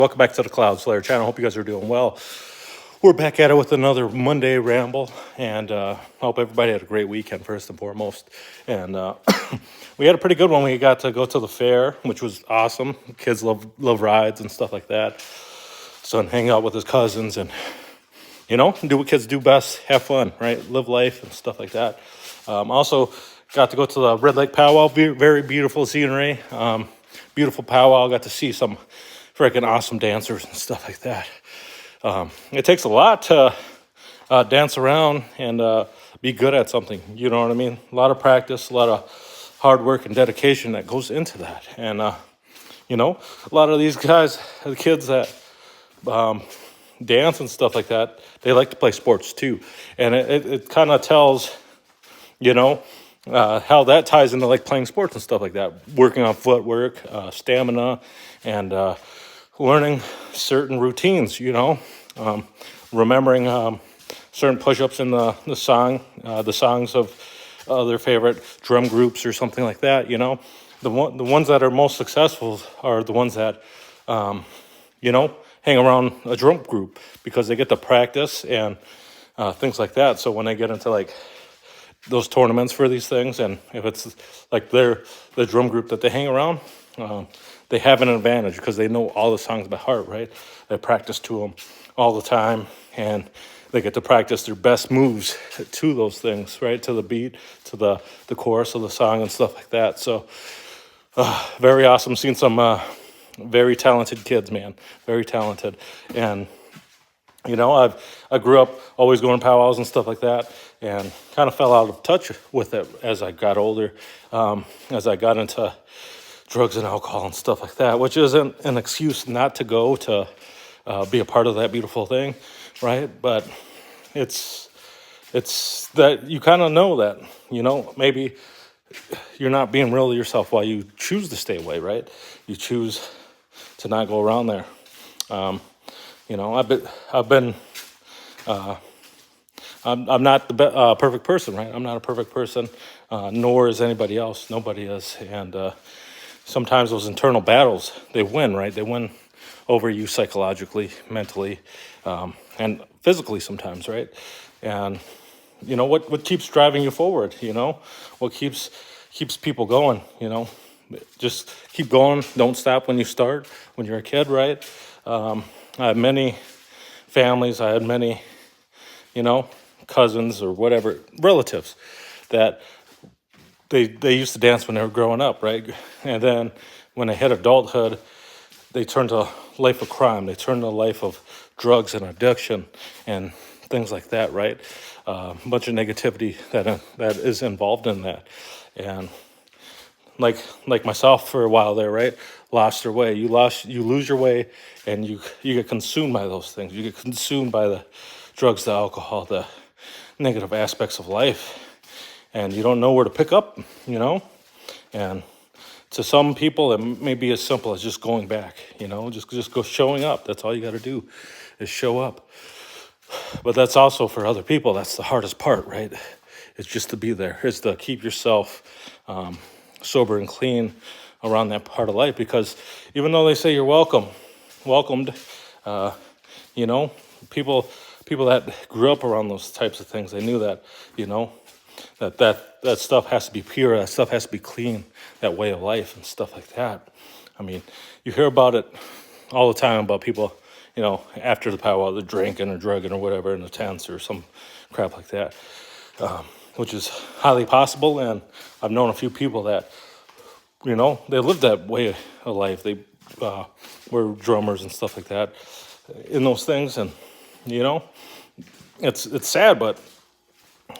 Welcome back to the Cloud Slayer channel. Hope you guys are doing well. We're back at it with another Monday Ramble, and hope everybody had a great weekend first and foremost. And we had a pretty good one. We got to go to the fair, which was awesome. Kids love rides and stuff like that. Son hang out with his cousins and do what kids do best: have fun, right? Live life and stuff like that. Also got to go to the Red Lake Powwow. Very beautiful scenery. Beautiful powwow. Got to see some freaking awesome dancers and stuff like that. It takes a lot to dance around and be good at something. You know what I mean? A lot of practice, a lot of hard work and dedication that goes into that. And a lot of these guys, the kids that dance and stuff like that, they like to play sports too. And it kind of tells, how that ties into like playing sports and stuff like that, working on footwork, stamina, and learning certain routines, remembering certain push-ups in the songs of their favorite drum groups or something like that. The ones that are most successful are the ones that hang around a drum group, because they get to practice and things like that. So when they get into like those tournaments for these things, and if it's like the drum group that they hang around, they have an advantage because they know all the songs by heart, right? They practice to them all the time, and they get to practice their best moves to those things, right? To the beat, to the chorus of the song and stuff like that. So very awesome. Seen some very talented kids, man. Very talented. And I grew up always going to powwows and stuff like that, and kind of fell out of touch with it as I got older, as I got into drugs and alcohol and stuff like that, which isn't an excuse not to go to be a part of that beautiful thing, right? But it's that you kind of know that, maybe you're not being real to yourself while you choose to stay away, right? You choose to not go around there. I'm not the perfect person, right? I'm not a perfect person, nor is anybody else. Nobody is. And sometimes those internal battles, they win, right? They win over you psychologically, mentally, and physically sometimes, right? And what keeps driving you forward? What keeps people going? Just keep going. Don't stop when you start. When you're a kid, right? I had many families. I had many, cousins or whatever, relatives that they used to dance when they were growing up, right? And then when they hit adulthood, they turned to a life of crime. They turned to a life of drugs and addiction and things like that, right? A bunch of negativity that is involved in that. And like myself for a while there, right? Lost your way. You lose your way, and you get consumed by those things. You get consumed by the drugs, the alcohol, the negative aspects of life, and you don't know where to pick up, And to some people, it may be as simple as just going back, just go showing up. That's all you got to do is show up. But that's also for other people. That's the hardest part, right? It's just to be there. It's to keep yourself sober and clean around that part of life, because even though they say you're welcomed, people that grew up around those types of things, they knew that, that stuff has to be pure, that stuff has to be clean, that way of life and stuff like that. I mean, you hear about it all the time about people, after the powwow, they're drinking or drugging or whatever in the tents or some crap like that, which is highly possible. And I've known a few people that, they lived that way of life. They were drummers and stuff like that in those things. And, it's sad, but,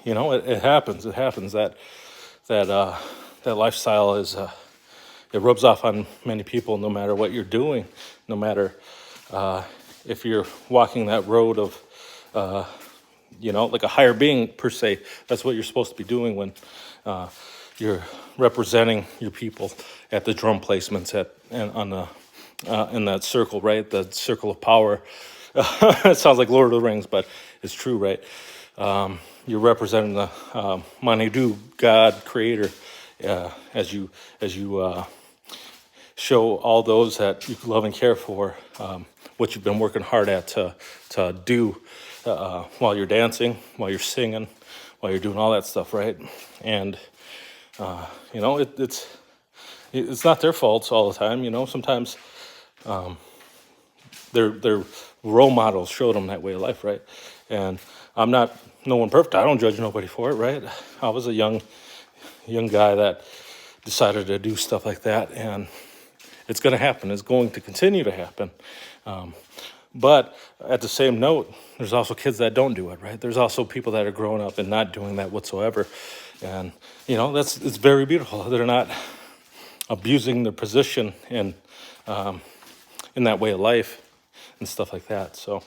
it happens. It happens that lifestyle is, it rubs off on many people, no matter what you're doing, no matter if you're walking that road of, like a higher being per se. That's what you're supposed to be doing when you're representing your people at the drum placements in that circle, right? The circle of power. It sounds like Lord of the Rings, but it's true, right? You're representing the Manidu, God, Creator, as you show all those that you love and care for what you've been working hard at to do while you're dancing, while you're singing, while you're doing all that stuff, right? And it's not their faults all the time. Sometimes their role models showed them that way of life, right? And I'm not no one perfect. I don't judge nobody for it, right? I was a young guy that decided to do stuff like that, and it's going to happen. It's going to continue to happen. But at the same note, there's also kids that don't do it, right? There's also people that are growing up and not doing that whatsoever. And, it's very beautiful. They're not abusing their position in that way of life and stuff like that. So,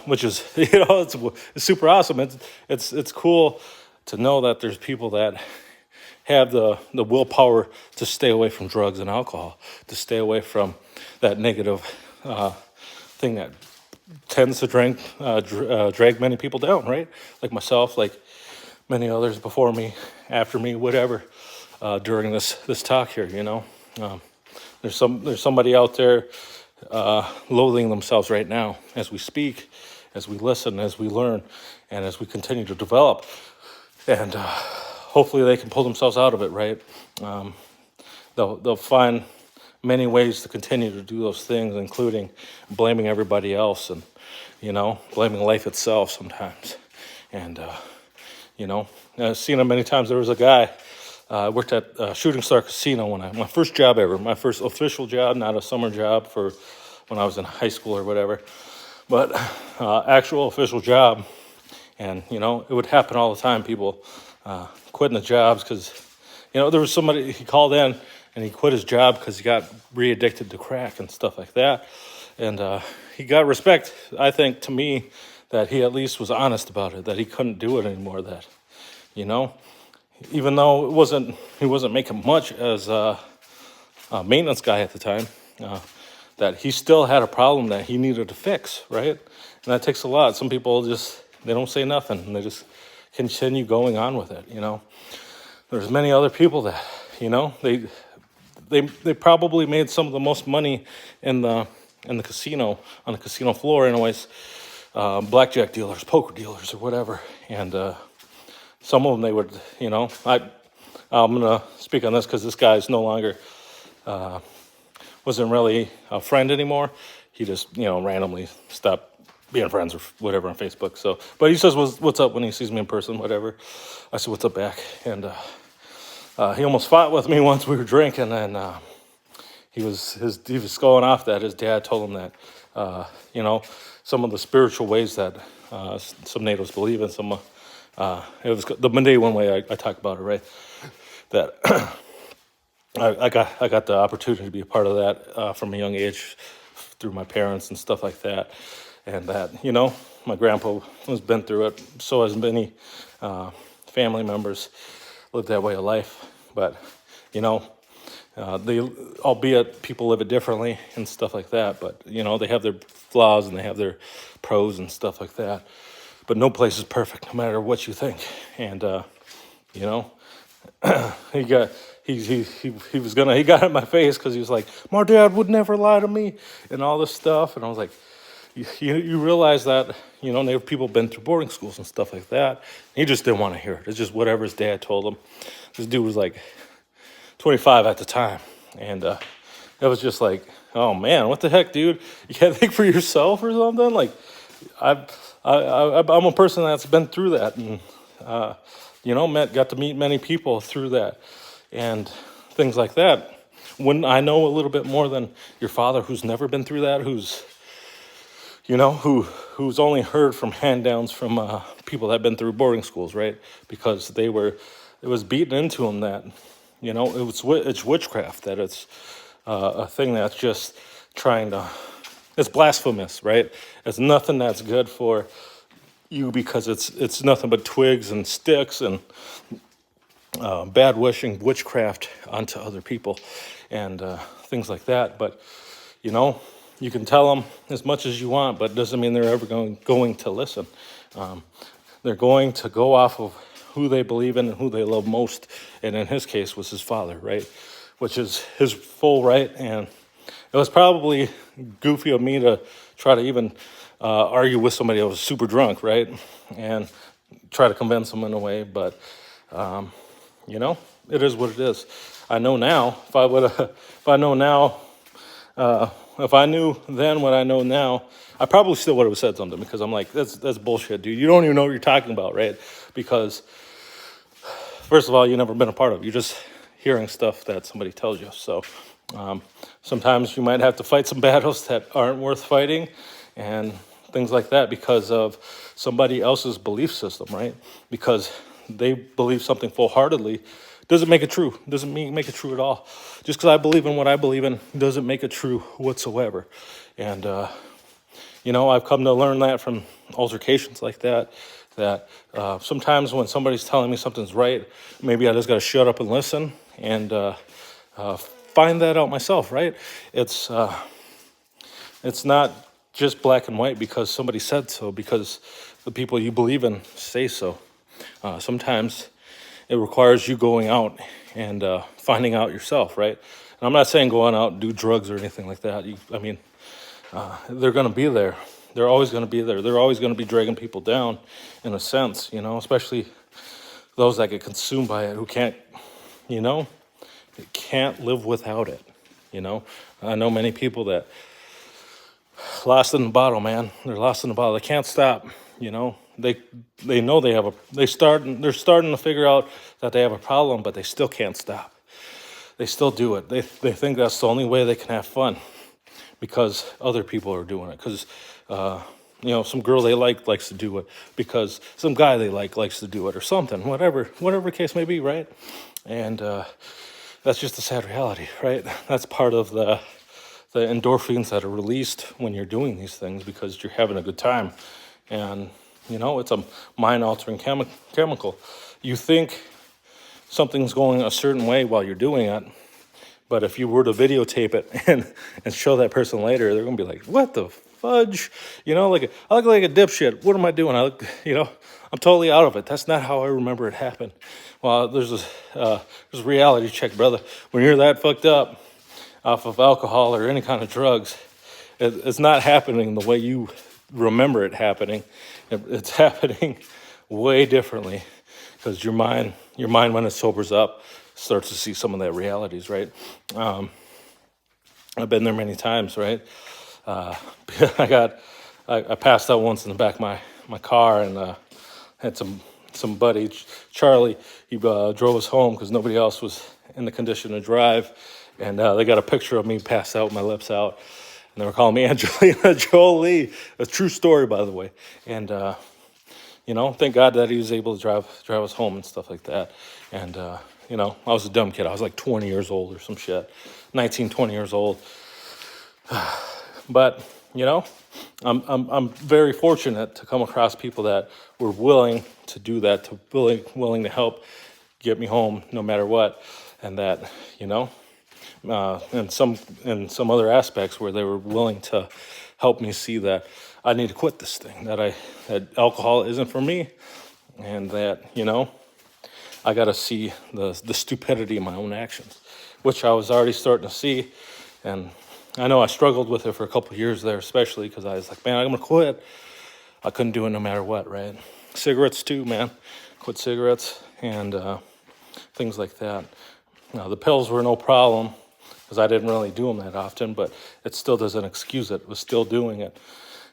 which is, it's super awesome. It's cool to know that there's people that have the willpower to stay away from drugs and alcohol, to stay away from that negative thing that tends to drag many people down, right? Like myself, like many others before me, after me, whatever. During this talk here, there's somebody out there loathing themselves right now as we speak, as we listen, as we learn, and as we continue to develop. And hopefully they can pull themselves out of it, right? They'll find many ways to continue to do those things, including blaming everybody else and, blaming life itself sometimes. And, I've seen it many times. There was a guy, I worked at Shooting Star Casino my first job ever, my first official job, not a summer job for when I was in high school or whatever, but actual official job. And, it would happen all the time, people quitting the jobs because, there was somebody, he called in and he quit his job because he got re-addicted to crack and stuff like that. And he got respect, I think, to me, that he at least was honest about it, that he couldn't do it anymore, that, even though he wasn't making much as a maintenance guy at the time, that he still had a problem that he needed to fix, right? And that takes a lot. Some people they don't say nothing, and they just continue going on with it, There's many other people that, they probably made some of the most money in the casino, on the casino floor anyways, blackjack dealers, poker dealers, or whatever. And some of them, they would, I'm going to speak on this because this guy's no longer, wasn't really a friend anymore. He just, randomly stopped being friends or whatever on Facebook. So, but he says, what's up when he sees me in person, whatever. I said, what's up back? And he almost fought with me once we were drinking, and he was going off that his dad told him that, some of the spiritual ways that some natives believe in, it was the Monday one way I talk about it, right? That I got the opportunity to be a part of that from a young age through my parents and stuff like that, and that my grandpa has been through it. So has many family members lived that way of life, but they, albeit people live it differently and stuff like that, but they have their flaws and they have their pros and stuff like that. But no place is perfect, no matter what you think. And he got in my face because he was like, my dad would never lie to me and all this stuff. And I was like, you realize that Native people have been through boarding schools and stuff like that. He just didn't want to hear it. It's just whatever his dad told him. This dude was like 25 at the time, and it was just like, oh man, what the heck, dude? You can't think for yourself or something? Like, I'm a person that's been through that, and got to meet many people through that, and things like that. When I know a little bit more than your father, who's never been through that, who's only heard from hand-downs from people that have been through boarding schools, right? Because it was beaten into them that, it's witchcraft, that it's a thing that's just it's blasphemous, right? It's nothing that's good for you because it's nothing but twigs and sticks and bad wishing, witchcraft onto other people and things like that. But, you can tell them as much as you want, but it doesn't mean they're ever going to listen. They're going to go off of who they believe in and who they love most, and in his case was his father, right? which is his full right. And it was probably goofy of me to try to even argue with somebody that was super drunk, right? And try to convince them in a way. But, it is what it is. I know now, if I knew then what I know now, I probably still would have said something, because I'm like, that's bullshit, dude. You don't even know what you're talking about, right? Because first of all, you've never been a part of it. You're just hearing stuff that somebody tells you. So sometimes you might have to fight some battles that aren't worth fighting and things like that because of somebody else's belief system, right? Because they believe something full-heartedly doesn't make it true. Doesn't make it true at all. Just because I believe in what I believe in doesn't make it true whatsoever. And, I've come to learn that from altercations like that, sometimes when somebody's telling me something's right, maybe I just got to shut up and listen and find that out myself, right? It's not just black and white because somebody said so, because the people you believe in say so. Sometimes it requires you going out and finding out yourself, right? And I'm not saying going out and do drugs or anything like that. They're going to be there. They're always going to be there. They're always going to be dragging people down, in a sense, especially those that get consumed by it, who can't live without it. I know many people that lost in the bottle, man. They're lost in the bottle. They can't stop. They know they're starting to figure out that they have a problem, but they still can't stop. They still do it. They think that's the only way they can have fun, because other people are doing it. Because some girl they likes to do it, because some guy they likes to do it, or something. Whatever the case may be, right? And that's just a sad reality, right? That's part of the endorphins that are released when you're doing these things, because you're having a good time. And, it's a mind-altering chemical. You think something's going a certain way while you're doing it, but if you were to videotape it and show that person later, they're going to be like, what the fudge? I look like a dipshit. What am I doing? I'm totally out of it. That's not how I remember it happened. Well, there's a reality check, brother. When you're that fucked up off of alcohol or any kind of drugs, it's not happening the way you remember it happening. It's happening way differently, because your mind when it sobers up starts to see some of that realities, right? I've been there many times, right? I passed out once in the back of my car, and had some buddy, Charlie. He drove us home because nobody else was in the condition to drive, and they got a picture of me passed out, my lips out, and they were calling me Angelina Jolie. A true story, by the way. And thank God that he was able to drive us home and stuff like that. And I was a dumb kid. I was like 20 years old or some shit, 19, 20 years old. But I'm very fortunate to come across people that were willing to do that, willing to help get me home no matter what, and that and some other aspects where they were willing to help me see that I need to quit this thing, that alcohol isn't for me, and that I got to see the stupidity of my own actions, which I was already starting to see. And I know I struggled with it for a couple of years there, especially because I was like, man, I'm going to quit. I couldn't do it no matter what, right? Cigarettes too, man. Quit cigarettes and things like that. Now, the pills were no problem because I didn't really do them that often, but it still doesn't excuse it. I was still doing it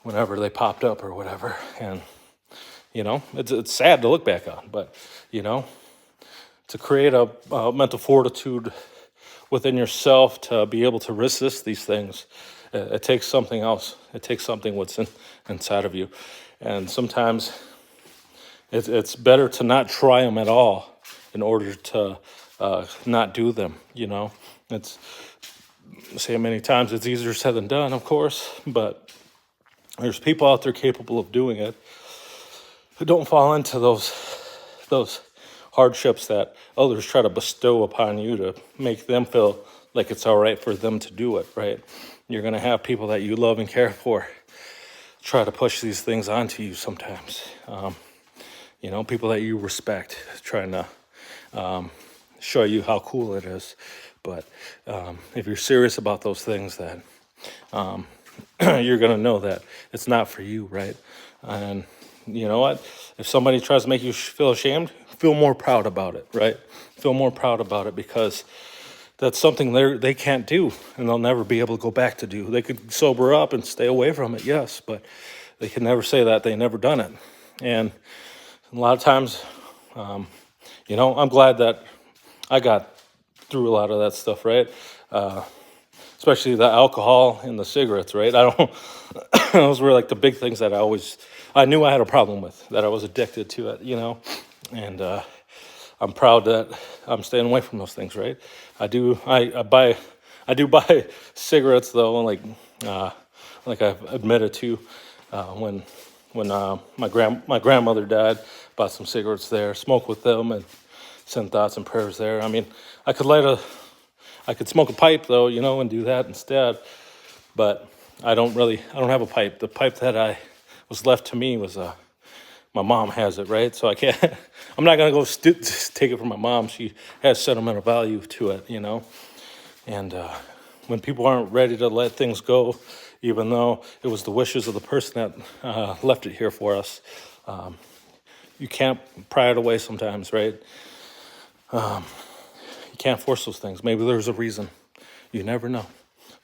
whenever they popped up or whatever. And, it's sad to look back on, but, to create a mental fortitude within yourself to be able to resist these things, it takes something else. It takes something what's inside of you. And sometimes it's better to not try them at all in order to not do them, It's, I say it many times, it's easier said than done, of course, but there's people out there capable of doing it who don't fall into those hardships that others try to bestow upon you to make them feel like it's all right for them to do it, right? You're going to have people that you love and care for try to push these things onto you sometimes. People that you respect trying to show you how cool it is. But if you're serious about those things, that you're gonna know that it's not for you, right? And you know what? If somebody tries to make you feel ashamed, feel more proud about it, right? Feel more proud about it, because that's something they can't do, and they'll never be able to go back to do. They could sober up and stay away from it, yes, but they can never say that they never done it. And a lot of times, you know, I'm glad that I got through a lot of that stuff, right? Especially the alcohol and the cigarettes, right? I don't. Those were like the big things that I knew I had a problem with, that I was addicted to it, you know, and I'm proud that I'm staying away from those things, right? I do buy cigarettes though, like I've admitted to, when my grandmother died, bought some cigarettes there, smoked with them, and send thoughts and prayers there. I mean, I could smoke a pipe though, you know, and do that instead. But I don't have a pipe. The pipe that was left to me was my mom has it, right? So I can't. I'm not gonna go take it from my mom. She has sentimental value to it, you know. And when people aren't ready to let things go, even though it was the wishes of the person that left it here for us, you can't pry it away sometimes, right? You can't force those things. Maybe there's a reason. You never know.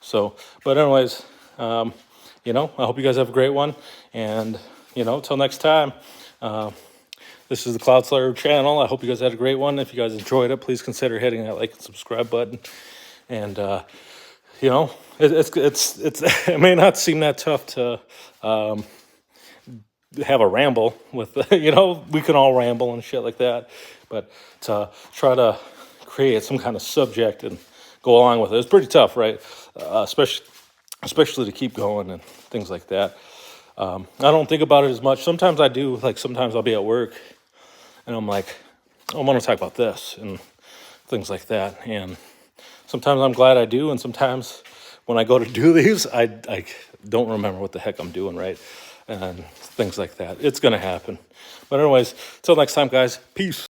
So, but anyways, you know, I hope you guys have a great one. And, you know, till next time, this is the Cloud Slayer channel. I hope you guys had a great one. If you guys enjoyed it, please consider hitting that like and subscribe button. And, you know, it may not seem that tough to have a ramble with, you know, we can all ramble and shit like that. But to try to create some kind of subject and go along with it, it's pretty tough, right? Especially to keep going and things like that. I don't think about it as much. Sometimes I do. Like sometimes I'll be at work and I'm like, I want to talk about this and things like that. And sometimes I'm glad I do, and sometimes when I go to do these, I don't remember what the heck I'm doing, right? And things like that. It's gonna happen. But anyways, till next time, guys. Peace.